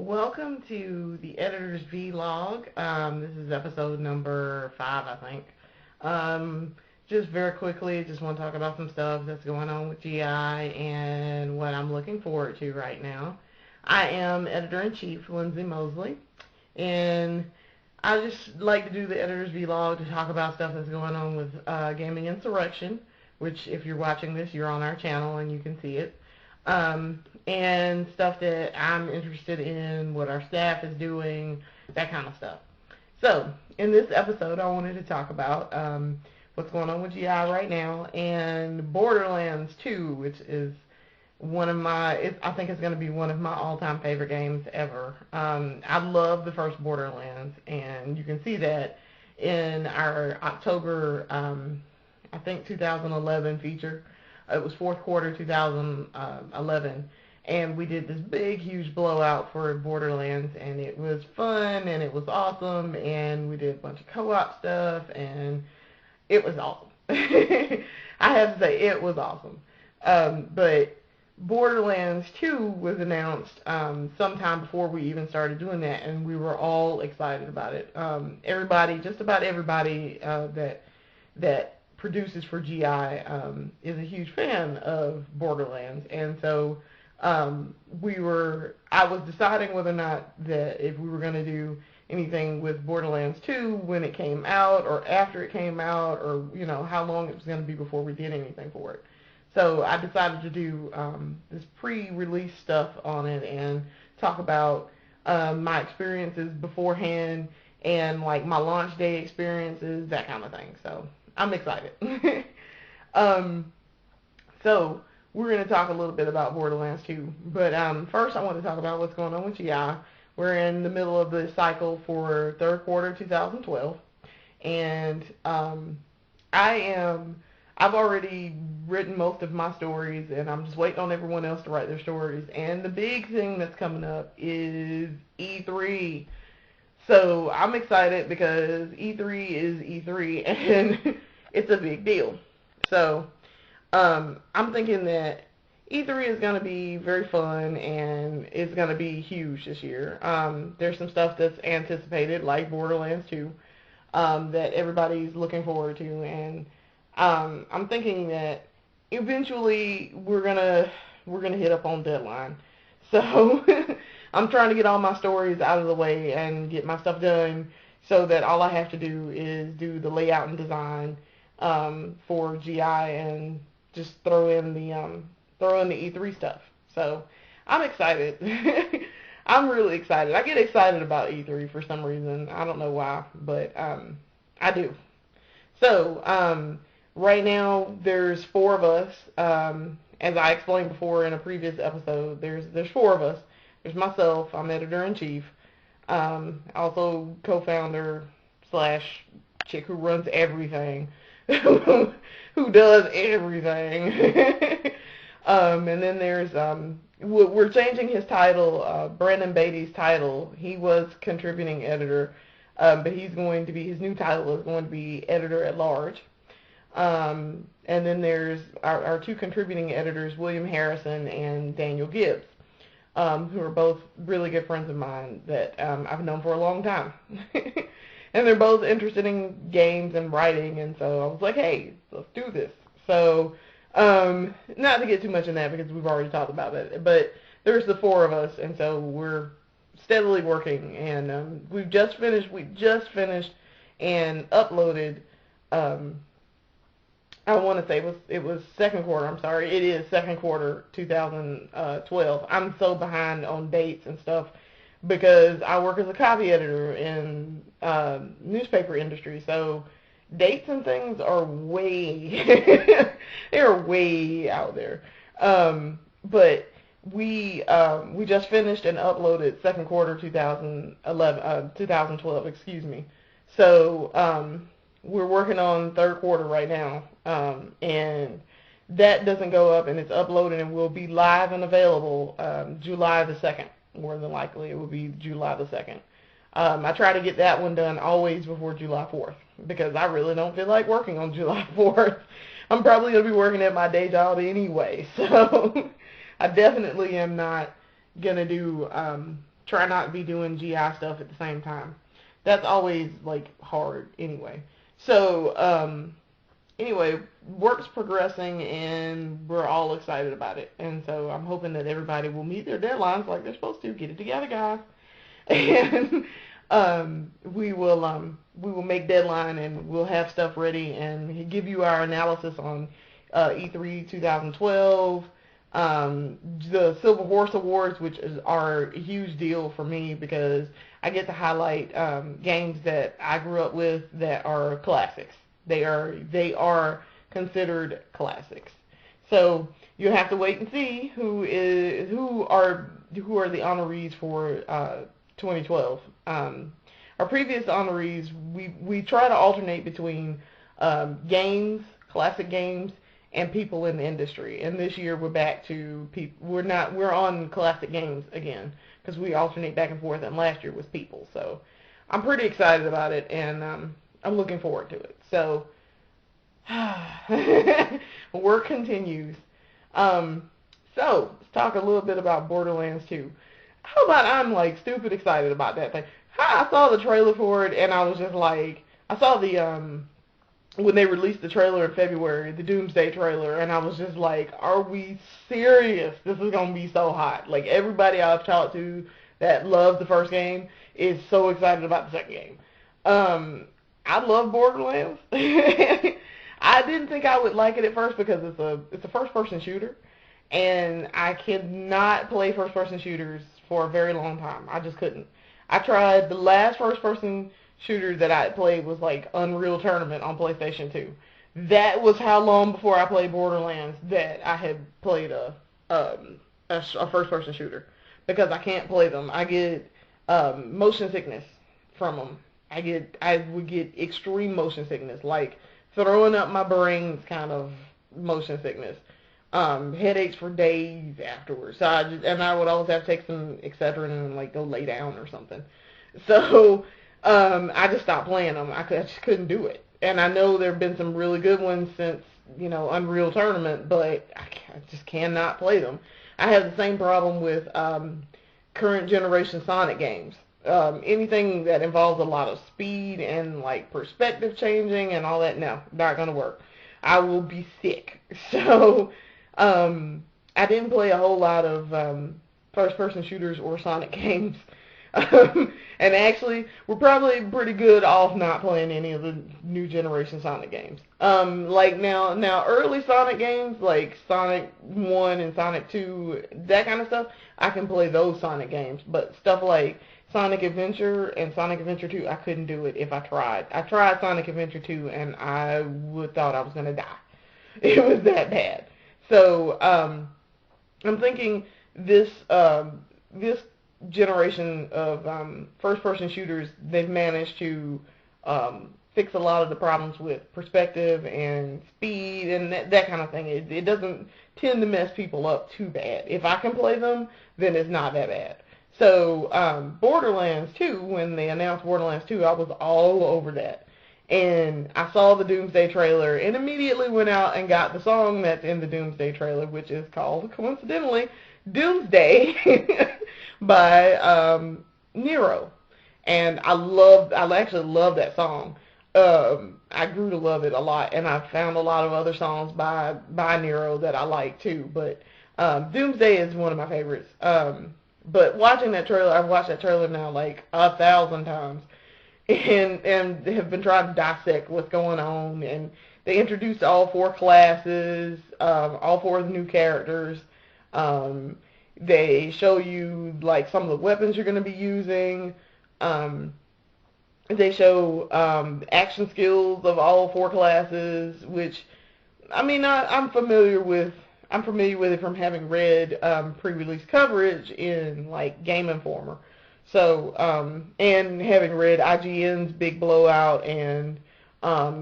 Welcome to the Editor's Vlog. This is episode number 5, I think. Just very quickly, just want to talk about some stuff that's going on with GI and what I'm looking forward to right now. I am Editor-in-Chief Lyndsey Mosley, and I just like to do the Editor's Vlog to talk about stuff that's going on with Gaming Insurrection, which if you're watching this, you're on our channel and you can see it. And stuff that I'm interested in, what our staff is doing, that kind of stuff. So, in this episode, I wanted to talk about what's going on with GI right now, and Borderlands 2, which is one of my, I think it's going to be one of my all-time favorite games ever. I love the first Borderlands, and you can see that in our October, I think 2011 feature. It was fourth quarter 2011, and we did this big, huge blowout for Borderlands, and it was fun, and it was awesome, and we did a bunch of co-op stuff, and it was awesome. I have to say, it was awesome. But Borderlands 2 was announced sometime before we even started doing that, and we were all excited about it. Everybody, just about everybody that produces for GI is a huge fan of Borderlands, and so I was deciding whether or not that if we were going to do anything with Borderlands 2 when it came out or after it came out, or how long it was going to be before we did anything for it. So I decided to do this pre-release stuff on it and talk about my experiences beforehand and like my launch day experiences, that kind of thing. So I'm excited. So we're going to talk a little bit about Borderlands 2. But first I want to talk about what's going on with GI. We're in the middle of the cycle for third quarter 2012. And I've already written most of my stories, and I'm just waiting on everyone else to write their stories. And the big thing that's coming up is E3. So I'm excited because E3 is E3, and it's a big deal. So I'm thinking that E3 is going to be very fun, and it's going to be huge this year. There's some stuff that's anticipated, like Borderlands 2, that everybody's looking forward to, and I'm thinking that eventually we're gonna hit up on deadline. So I'm trying to get all my stories out of the way and get my stuff done so that all I have to do is do the layout and design for GI and just throw in the E3 stuff. So I'm excited. I'm really excited. I get excited about E3 for some reason. I don't know why, but I do. So right now there's 4 of us. As I explained before in a previous episode, there's 4 of us. There's myself. I'm editor-in-chief. Also co-founder / chick who runs everything, who does everything. And then there's we're changing his title, Brandon Beatty's title. He was contributing editor, but his new title is going to be editor at large. And then there's our 2 contributing editors, William Harrison and Daniel Gibbs, who are both really good friends of mine that I've known for a long time. And they're both interested in games and writing, and so I was like, hey, let's do this. So, not to get too much in that because we've already talked about it, but there's the 4 of us, and so we're steadily working, and we just finished and uploaded, I want to say it was second quarter. I'm sorry. It is second quarter 2012. I'm so behind on dates and stuff because I work as a copy editor in newspaper industry. So dates and things are way they're way out there. But we just finished and uploaded second quarter 2012. Excuse me. So we're working on third quarter right now, and that doesn't go up, and it's uploaded and will be live and available July the 2nd. More than likely, it will be July the 2nd. I try to get that one done always before July 4th because I really don't feel like working on July 4th. I'm probably going to be working at my day job anyway, so I definitely am not going to do try not to be doing GI stuff at the same time. That's always like hard anyway. So anyway, work's progressing and we're all excited about it. And so I'm hoping that everybody will meet their deadlines like they're supposed to. Get it together, guys. And we will make deadline and we'll have stuff ready and give you our analysis on E3 2012, the Silver Horse Awards, which are a huge deal for me because I get to highlight games that I grew up with that are classics. They are considered classics. So you'll have to wait and see who are the honorees for 2012. Our previous honorees, we try to alternate between games, classic games, and people in the industry. And this year we're back to people. We're on classic games again because we alternate back and forth. And last year was people. So I'm pretty excited about it, and I'm looking forward to it. So work continues. So let's talk a little bit about Borderlands 2. How about I'm like stupid excited about that thing? I saw the trailer for it and I was just like, I saw the when they released the trailer in February, the Doomsday trailer, and I was just like, are we serious? This is gonna be so hot. Like everybody I've talked to that loves the first game is so excited about the second game. I love Borderlands. I didn't think I would like it at first because it's a first-person shooter, and I cannot play first-person shooters for a very long time. I just couldn't. I tried the last first-person shooter that I played was like Unreal Tournament on PlayStation 2. That was how long before I played Borderlands that I had played a first-person shooter because I can't play them. I get motion sickness from them. I would get extreme motion sickness, like throwing up my brains kind of motion sickness. Headaches for days afterwards. So I would always have to take some Excedrin and like go lay down or something. So I just stopped playing them. I just couldn't do it. And I know there have been some really good ones since Unreal Tournament, but I just cannot play them. I have the same problem with current generation Sonic games. Anything that involves a lot of speed and like perspective changing and all that, no, not gonna work. I will be sick. So I didn't play a whole lot of first-person shooters or Sonic games. And actually, we're probably pretty good off not playing any of the new generation Sonic games. Like now early Sonic games, like Sonic 1 and Sonic 2, that kind of stuff, I can play those Sonic games. But stuff like Sonic Adventure and Sonic Adventure 2, I couldn't do it if I tried. I tried Sonic Adventure 2 and I thought I was going to die. It was that bad. So I'm thinking this generation of first-person shooters, they've managed to fix a lot of the problems with perspective and speed and that kind of thing. It doesn't tend to mess people up too bad. If I can play them, then it's not that bad. So Borderlands 2, when they announced Borderlands 2, I was all over that. And I saw the Doomsday trailer and immediately went out and got the song that's in the Doomsday trailer, which is called, coincidentally, Doomsday by Nero. And I actually love that song. I grew to love it a lot, and I found a lot of other songs by Nero that I like too. But Doomsday is one of my favorites. But watching that trailer, I've watched that trailer now like 1,000 times. And have been trying to dissect what's going on, and they introduced all 4 classes, all 4 of the new characters. They show you like some of the weapons you're going to be using. They show action skills of all 4 classes, which I mean I'm familiar with it from having read pre-release coverage in like Game Informer. So, and having read IGN's Big Blowout and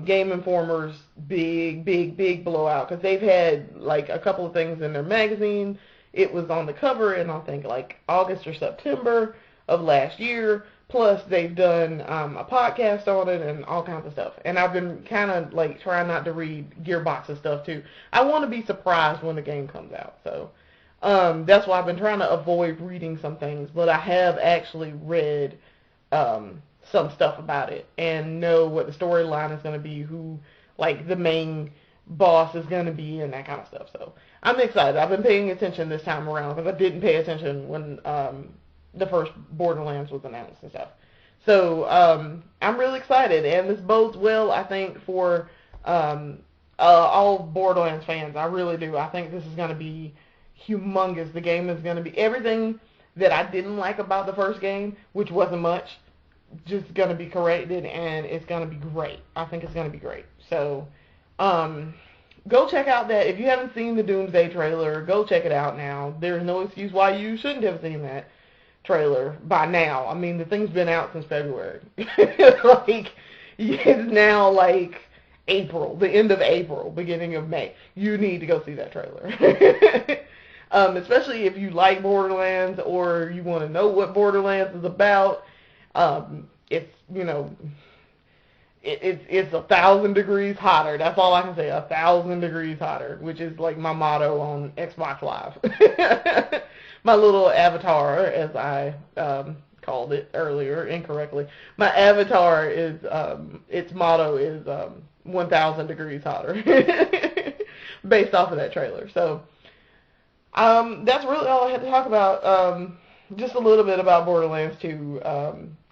Game Informer's big blowout, because they've had like a couple of things in their magazine. It was on the cover in I think like August or September of last year. Plus they've done a podcast on it and all kinds of stuff. And I've been kind of like trying not to read Gearbox's stuff too. I want to be surprised when the game comes out. So That's why I've been trying to avoid reading some things, but I have actually read some stuff about it and know what the storyline is going to be, who like the main boss is going to be, and that kind of stuff. So I'm excited. I've been paying attention this time around because I didn't pay attention when the first Borderlands was announced and stuff. So I'm really excited, and this bodes well, I think, for all Borderlands fans. I really do. I think this is going to be humongous. The game is going to be everything that I didn't like about the first game, which wasn't much, just going to be corrected, and it's going to be great. I think it's going to be great. So go check out that. If you haven't seen the Doomsday trailer, go check it out now. There's no excuse why you shouldn't have seen that trailer by now. I mean, the thing's been out since February. Like, it's now like April, the end of April, beginning of May. You need to go see that trailer. Especially if you like Borderlands or you want to know what Borderlands is about. It's, you know, it's 1,000 degrees hotter. That's all I can say, 1,000 degrees hotter, which is like my motto on Xbox Live. My little avatar, as I called it earlier incorrectly. My avatar is, its motto is 1,000 degrees hotter, based off of that trailer. So that's really all I had to talk about. Just a little bit about Borderlands 2.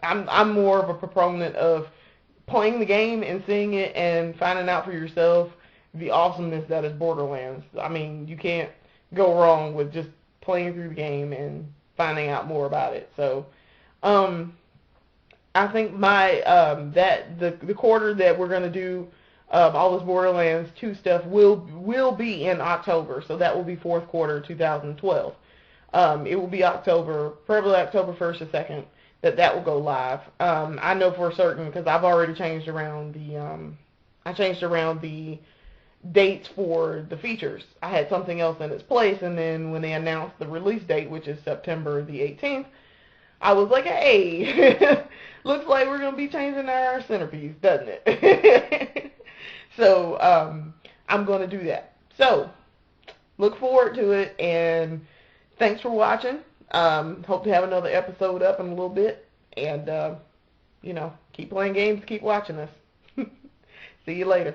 I'm more of a proponent of playing the game and seeing it and finding out for yourself the awesomeness that is Borderlands. I mean, you can't go wrong with just playing through the game and finding out more about it. So I think my the quarter that we're gonna do all this Borderlands 2 stuff will be in October. So that will be fourth quarter 2012. It will be October, probably October 1st or 2nd, that will go live. I know for certain because I've already changed around the dates for the features. I had something else in its place, and then when they announced the release date, which is September the 18th, I was like, hey, looks like we're going to be changing our centerpiece, doesn't it? So I'm going to do that. So look forward to it, and thanks for watching. Hope to have another episode up in a little bit, and, you know, keep playing games, keep watching us. See you later.